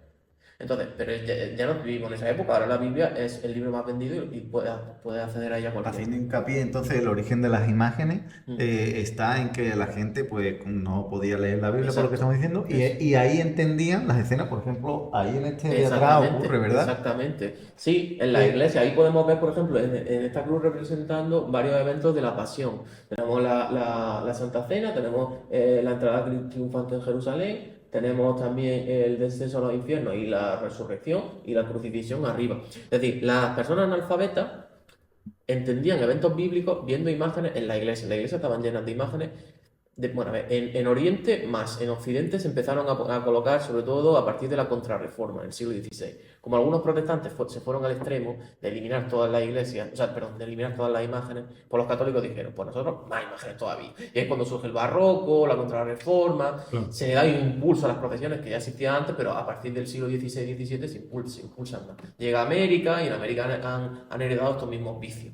Entonces, pero ya no vivimos en esa época, ahora la Biblia es el libro más vendido y puede acceder a ella cualquiera. Haciendo hincapié, entonces, el origen de las imágenes está en que la gente pues no podía leer la Biblia, por lo que estamos diciendo, y ahí entendían las escenas, por ejemplo, ahí en este de atrás ocurre, ¿verdad? Exactamente. Sí, en la iglesia, ahí podemos ver, por ejemplo, en esta cruz representando varios eventos de la pasión. Tenemos la Santa Cena, tenemos la entrada triunfante en Jerusalén, tenemos también el descenso a los infiernos y la resurrección y la crucifixión arriba. Es decir, las personas analfabetas entendían eventos bíblicos viendo imágenes en la iglesia. En la iglesia estaban llenas de imágenes. Bueno, a ver, en Oriente más, en Occidente se empezaron a colocar sobre todo a partir de la Contrarreforma, en el siglo XVI. Como algunos protestantes se fueron al extremo de eliminar todas las iglesias, de eliminar todas las imágenes, pues los católicos dijeron, pues nosotros más imágenes todavía. Y es cuando surge el barroco, la Contrarreforma, se le da un impulso a las procesiones que ya existían antes, pero a partir del siglo XVI-XVII se impulsan más. Llega a América y en América han heredado estos mismos vicios.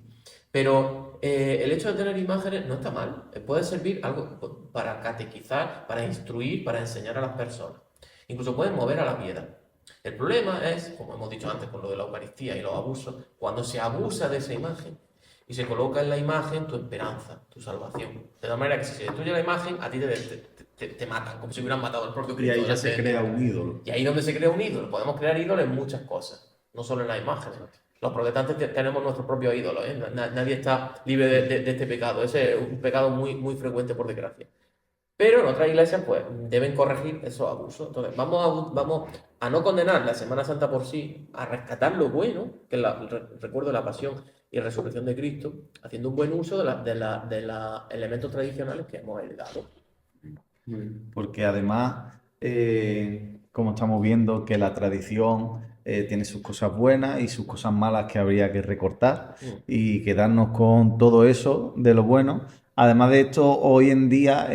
Pero el hecho de tener imágenes no está mal, puede servir algo para catequizar, para instruir, para enseñar a las personas. Incluso pueden mover a la piedad. El problema es, como hemos dicho antes con lo de la Eucaristía y los abusos, cuando se abusa de esa imagen. y se coloca en la imagen tu esperanza, tu salvación. De tal manera que si se destruye la imagen, a ti te matan, como si hubieran matado al propio Y Cristo. ahí ya se crea un ídolo. Y ahí es donde se crea un ídolo. Podemos crear ídolos en muchas cosas, no solo en las imágenes. Los protestantes tenemos nuestros propios ídolos, ¿eh? Nadie está libre de este pecado. Ese es un pecado muy, muy frecuente, por desgracia. Pero en otras iglesias, pues, deben corregir esos abusos. Entonces, vamos a no condenar la Semana Santa por sí, a rescatar lo bueno, que es recuerdo de la pasión y resurrección de Cristo, haciendo un buen uso de los elementos tradicionales que hemos heredado. Porque además, como estamos viendo, que la tradición tiene sus cosas buenas y sus cosas malas que habría que recortar y quedarnos con todo eso de lo bueno. Además de esto, hoy en día,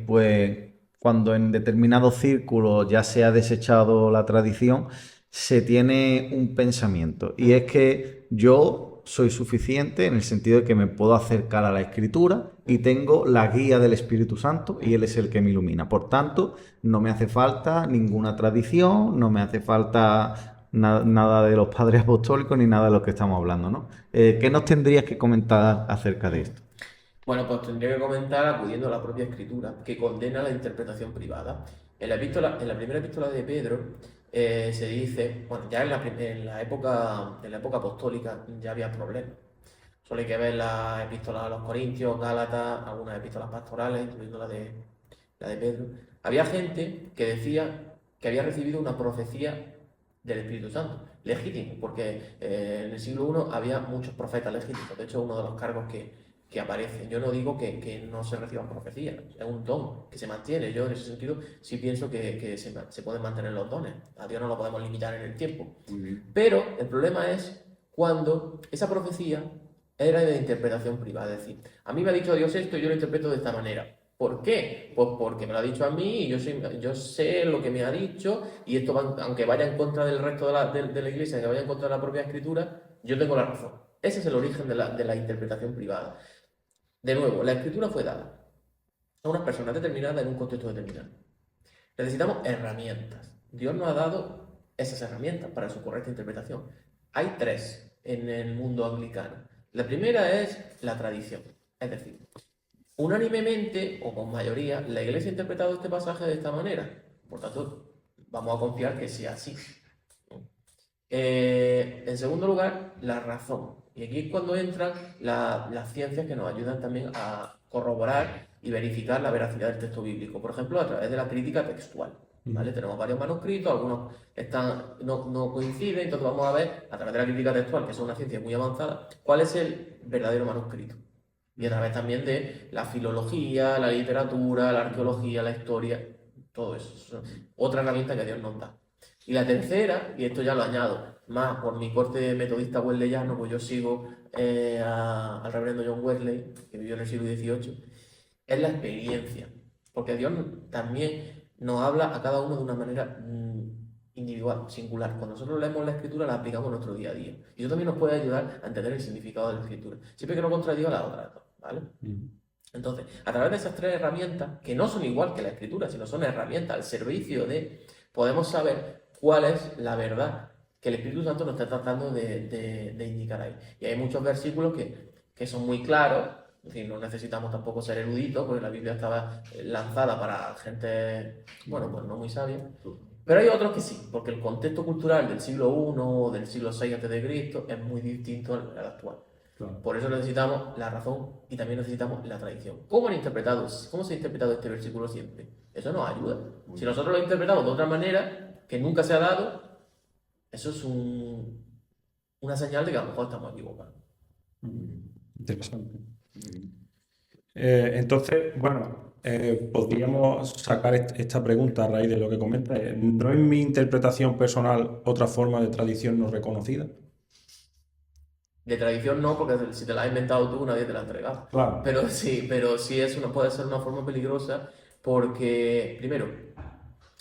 pues cuando en determinados círculos ya se ha desechado la tradición, se tiene un pensamiento y es que yo soy suficiente en el sentido de que me puedo acercar a la escritura y tengo la guía del Espíritu Santo y Él es el que me ilumina. Por tanto, no me hace falta ninguna tradición, no me hace falta nada de los padres apostólicos ni nada de lo que estamos hablando, ¿no? ¿Qué nos tendrías que comentar acerca de esto? Bueno, pues tendría que comentar acudiendo a la propia Escritura, que condena la interpretación privada. En la primera epístola de Pedro se dice, bueno, ya en la época apostólica ya había problemas. Solo hay que ver las epístolas a los Corintios, Gálatas, algunas epístolas pastorales, incluyendo la de Pedro. Había gente que decía que había recibido una profecía del Espíritu Santo, legítimo, porque en el siglo I había muchos profetas legítimos. De hecho, uno de los cargos que aparece. Yo no digo que no se reciban profecías, es un don que se mantiene. Yo en ese sentido sí pienso que se pueden mantener los dones. A Dios no lo podemos limitar en el tiempo. Pero el problema es cuando esa profecía era de interpretación privada. Es decir, a mí me ha dicho Dios esto y yo lo interpreto de esta manera. ¿Por qué? Pues porque me lo ha dicho a mí y yo sé lo que me ha dicho y esto, aunque vaya en contra del resto de la iglesia, que vaya en contra de la propia escritura, yo tengo la razón. Ese es el origen de la interpretación privada. De nuevo, la escritura fue dada a unas personas determinadas en un contexto determinado. Necesitamos herramientas. Dios nos ha dado esas herramientas para su correcta interpretación. Hay 3 en el mundo anglicano. La primera es la tradición. Es decir, unánimemente o con mayoría, la Iglesia ha interpretado este pasaje de esta manera. Por tanto, vamos a confiar que sea así. En segundo lugar, la razón. Y aquí es cuando entran las ciencias que nos ayudan también a corroborar y verificar la veracidad del texto bíblico. Por ejemplo, a través de la crítica textual. ¿Vale? Tenemos varios manuscritos, algunos no coinciden, entonces vamos a ver, a través de la crítica textual, que es una ciencia muy avanzada, cuál es el verdadero manuscrito. Y a través también de la filología, la literatura, la arqueología, la historia, todo eso. Otra herramienta que Dios nos da. Y la tercera, y esto ya lo añado, más por mi corte metodista wesleyano, pues yo sigo al reverendo John Wesley, que vivió en el siglo XVIII, es la experiencia. Porque Dios también nos habla a cada uno de una manera individual, singular. Cuando nosotros leemos la escritura, la aplicamos en nuestro día a día. Y eso también nos puede ayudar a entender el significado de la escritura. Siempre que no contradiga la otra, ¿vale? Entonces, a través de esas 3 herramientas, que no son igual que la escritura, sino son herramientas al servicio de, podemos saber cuál es la verdad que el Espíritu Santo nos está tratando de indicar ahí. Y hay muchos versículos que son muy claros, es decir, no necesitamos tampoco ser eruditos, porque la Biblia estaba lanzada para gente, bueno, pues no muy sabia. Pero hay otros que sí, porque el contexto cultural del siglo I o del siglo VI a.C. es muy distinto al actual. Claro. Por eso necesitamos la razón y también necesitamos la tradición. ¿Cómo se ha interpretado este versículo siempre? Eso nos ayuda. Si nosotros lo interpretamos de otra manera, que nunca se ha dado, eso es una señal de que a lo mejor estamos equivocados. Interesante. Entonces, bueno, podríamos sacar esta pregunta a raíz de lo que comenta. ¿No es mi interpretación personal otra forma de tradición no reconocida? De tradición no, porque si te la has inventado tú, nadie te la ha entregado. Claro. Pero sí puede ser una forma peligrosa porque, primero,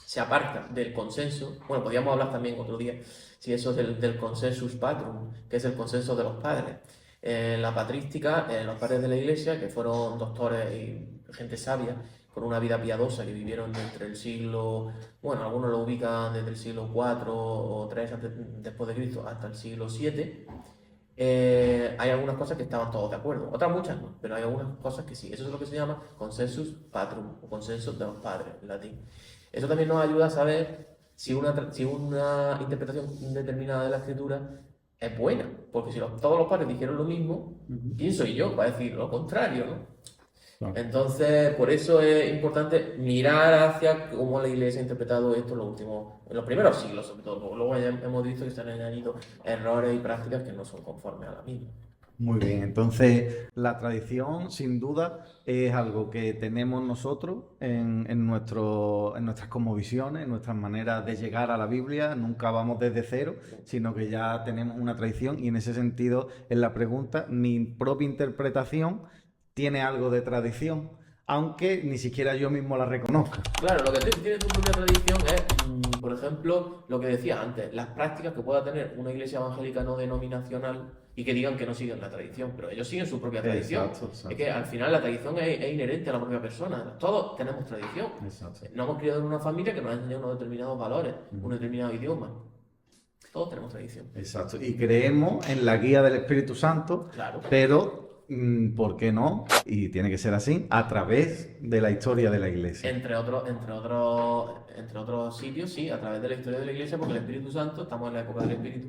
se aparta del consenso. Bueno, podríamos hablar también otro día, si eso es del consensus patrum, que es el consenso de los padres. La patrística, los padres de la iglesia, que fueron doctores y gente sabia, con una vida piadosa, que vivieron entre el siglo, bueno, algunos lo ubican desde el siglo IV o III después de Cristo hasta el siglo VII, hay algunas cosas que estaban todos de acuerdo, otras muchas no, pero hay algunas cosas que sí. Eso es lo que se llama consensus patrum, o consenso de los padres, en latín. Eso también nos ayuda a saber si si una interpretación determinada de la escritura es buena, porque si todos los padres dijeron lo mismo, ¿quién soy yo para decir lo contrario, no? Claro. Entonces, por eso es importante mirar hacia cómo la Iglesia ha interpretado esto en los primeros siglos, sobre todo. Luego ya hemos visto que se han añadido errores y prácticas que no son conformes a la misma. Muy bien, entonces la tradición sin duda es algo que tenemos nosotros en nuestras cosmovisiones, en nuestras maneras de llegar a la Biblia. Nunca vamos desde cero, sino que ya tenemos una tradición y en ese sentido, en la pregunta, mi propia interpretación tiene algo de tradición, aunque ni siquiera yo mismo la reconozca. Claro, lo que tiene tu propia tradición es, por ejemplo, lo que decía antes, las prácticas que pueda tener una iglesia evangélica no denominacional y que digan que no siguen la tradición, pero ellos siguen su propia tradición. Exacto. Es que al final la tradición es inherente a la propia persona. Todos tenemos tradición. Exacto. Nos hemos criado en una familia que nos ha enseñado unos determinados valores, un determinado idioma. Todos tenemos tradición. Exacto. Y creemos en la guía del Espíritu Santo, Claro. pero ¿por qué no? Y tiene que ser así, a través de la historia de la iglesia. Entre otros sitios, sí, a través de la historia de la iglesia, porque el Espíritu Santo, estamos en la época del Espíritu,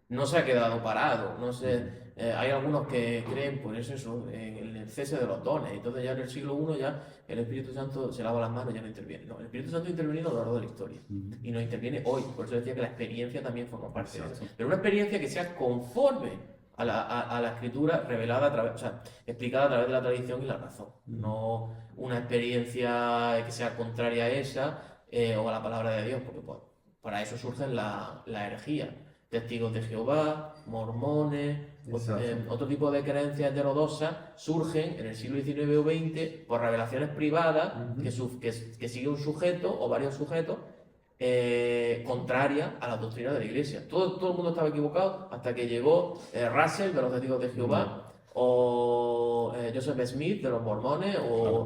no se ha quedado parado, no sé, hay algunos que creen, pues eso, en el cese de los dones, entonces ya en el siglo I ya el Espíritu Santo se lava las manos y ya no interviene. No, el Espíritu Santo ha intervenido a lo largo de la historia y no interviene hoy, por eso decía que la experiencia también forma parte de eso. Pero una experiencia que sea conforme a la escritura revelada, o sea, explicada a través de la tradición y la razón, no una experiencia que sea contraria a esa o a la palabra de Dios, porque pues, para eso surgen la herejía. Testigos de Jehová, mormones, otro tipo de creencias heterodoxas surgen en el siglo XIX o XX por revelaciones privadas que sigue un sujeto o varios sujetos contrarias a la doctrina de la Iglesia. Todo el mundo estaba equivocado hasta que llegó Russell de los Testigos de Jehová o Joseph Smith de los mormones o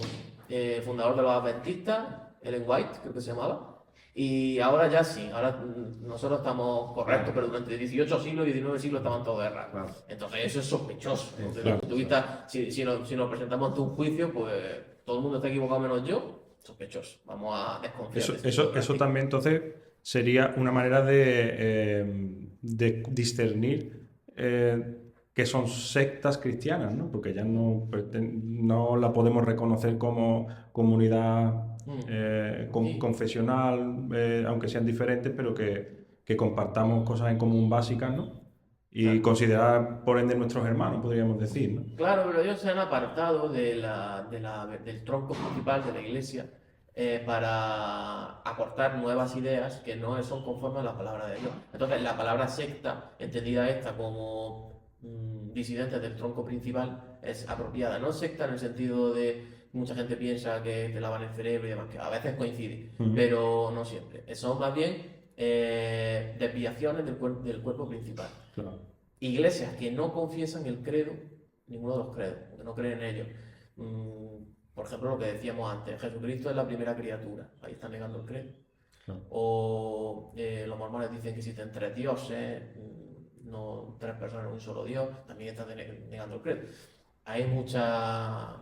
fundador de los adventistas, Ellen White creo que se llamaba. Y ahora ya sí, ahora nosotros estamos correctos, pero durante 18 siglos y 19 siglos estaban todos errados. Claro. Entonces eso es sospechoso. Desde el punto de vista, si nos presentamos ante un juicio, pues todo el mundo está equivocado menos yo, sospechoso. Vamos a desconfiar. Eso también entonces sería una manera de discernir que son sectas cristianas, ¿no? Porque ya no la podemos reconocer como comunidad confesional, aunque sean diferentes, pero que compartamos cosas en común básicas, ¿no? Y claro, considerar, por ende, nuestros hermanos, podríamos decir, ¿no? Claro, pero ellos se han apartado del tronco principal de la Iglesia para aportar nuevas ideas que no son conformes a la palabra de Dios. Entonces, la palabra secta, entendida esta como disidentes del tronco principal, es apropiada. No secta en el sentido de mucha gente piensa que te lavan el cerebro y demás, que a veces coincide, pero no siempre. Son más bien desviaciones del cuerpo principal. Claro. Iglesias que no confiesan el credo, ninguno de los credos, que no creen en ellos. Por ejemplo, lo que decíamos antes, Jesucristo es la primera criatura, ahí están negando el credo. Claro. O los mormones dicen que existen 3 dioses, no 3 personas en un solo Dios, también están negando el credo. Hay muchas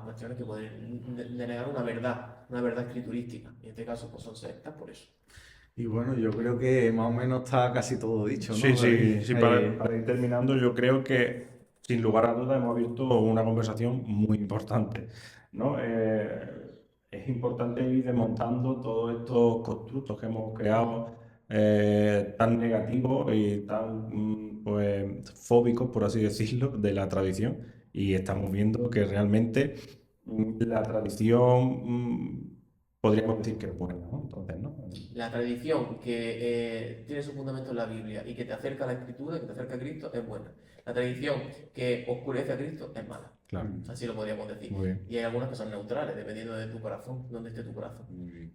cuestiones que pueden denegar una verdad escriturística, y en este caso pues son sectas por eso. Y bueno, yo creo que más o menos está casi todo dicho, ¿no? Sí, para ir terminando, yo creo que sin lugar a dudas hemos abierto una conversación muy importante, ¿no? Es importante ir desmontando todos estos constructos que hemos creado tan negativos y tan pues, fóbicos, por así decirlo, de la tradición. Y estamos viendo que realmente la tradición podríamos decir que es buena, ¿no? Entonces, ¿no? La tradición que tiene su fundamento en la Biblia y que te acerca a la Escritura, que te acerca a Cristo, es buena. La tradición que oscurece a Cristo es mala. Claro. Así lo podríamos decir. Y hay algunas que son neutrales, dependiendo de tu corazón, donde esté tu corazón. Muy bien.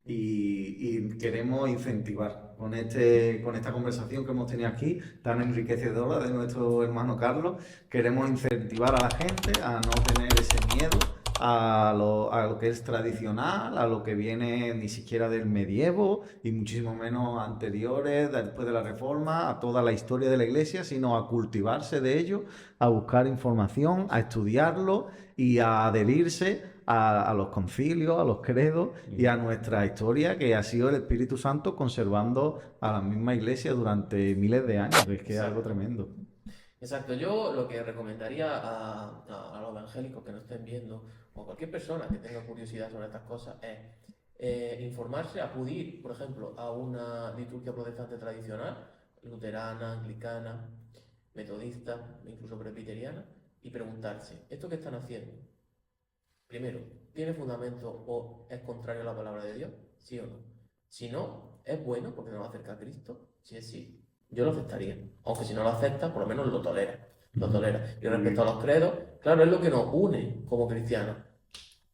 Y queremos incentivar con esta conversación que hemos tenido aquí, tan enriquecedora de nuestro hermano Carlos, queremos incentivar a la gente a no tener ese miedo a lo que es tradicional, a lo que viene ni siquiera del medievo y muchísimo menos anteriores, después de la Reforma, a toda la historia de la Iglesia, sino a cultivarse de ello, a buscar información, a estudiarlo y a adherirse a los concilios, a los credos y a nuestra historia, que ha sido el Espíritu Santo conservando a la misma Iglesia durante miles de años. Es que es algo tremendo. Exacto, yo lo que recomendaría a los evangélicos que nos estén viendo, o a cualquier persona que tenga curiosidad sobre estas cosas, es informarse, acudir, por ejemplo, a una liturgia protestante tradicional, luterana, anglicana, metodista, incluso presbiteriana, y preguntarse, ¿esto que están haciendo? Primero, ¿tiene fundamento o es contrario a la palabra de Dios? ¿Sí o no? Si no, ¿es bueno porque nos acerca a Cristo? Si es sí, yo lo aceptaría. Aunque si no lo acepta, por lo menos lo tolera. Lo tolera. Y respecto a los credos, claro, es lo que nos une como cristianos.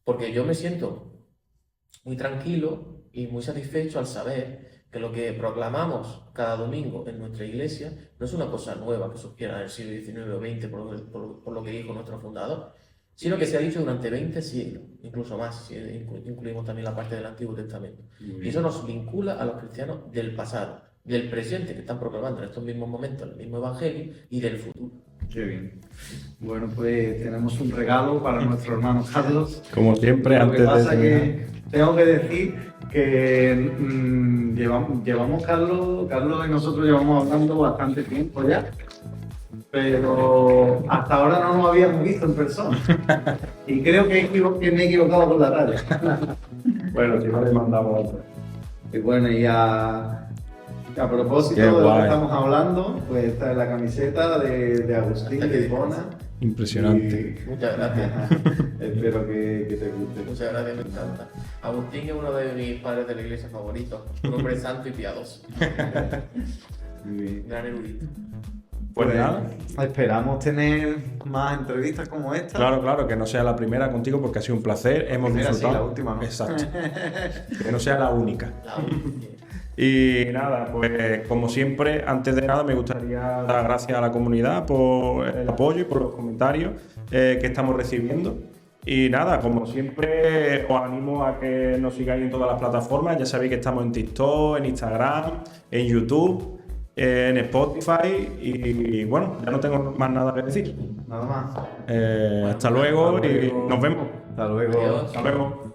Porque yo me siento muy tranquilo y muy satisfecho al saber que lo que proclamamos cada domingo en nuestra iglesia no es una cosa nueva que surgiera en el siglo XIX o XX por lo que dijo nuestro fundador, sino que se ha dicho durante 20 siglos, incluso más, si incluimos también la parte del Antiguo Testamento. Y eso nos vincula a los cristianos del pasado, del presente que están proclamando en estos mismos momentos el mismo Evangelio y del futuro. Qué bien. Bueno, pues tenemos un regalo para nuestro hermano Carlos. Como siempre, Lo que antes pasa de... que tengo que decir que llevamos Carlos y nosotros llevamos hablando bastante tiempo ya, pero hasta ahora no nos habíamos visto en persona. Y creo que me he equivocado con la talla. Bueno, si no le mandamos otra. Y bueno, y a propósito Qué de lo que guay. estamos hablando, pues esta es la camiseta de Agustín de Hipona. Impresionante. Muchas gracias. Espero que te guste. Muchas gracias, me encanta. Agustín es uno de mis padres de la iglesia favoritos, un hombre santo y piadoso, Muy bien. gran erudito. Pues nada. Esperamos tener más entrevistas como esta. Claro, que no sea la primera contigo porque ha sido un placer. Hemos Primera, sí, disfrutado. la última, ¿no? Exacto. Que no sea la única. La única. Y nada, pues como siempre, antes de nada me gustaría dar gracias a la comunidad por el apoyo y por los comentarios que estamos recibiendo. Y nada, como siempre, os animo a que nos sigáis en todas las plataformas. Ya sabéis que estamos en TikTok, en Instagram, en YouTube, en Spotify. Y bueno, ya no tengo más nada que decir. Nada más. Hasta luego Hasta luego. y nos vemos. Hasta luego. Adiós. Hasta luego.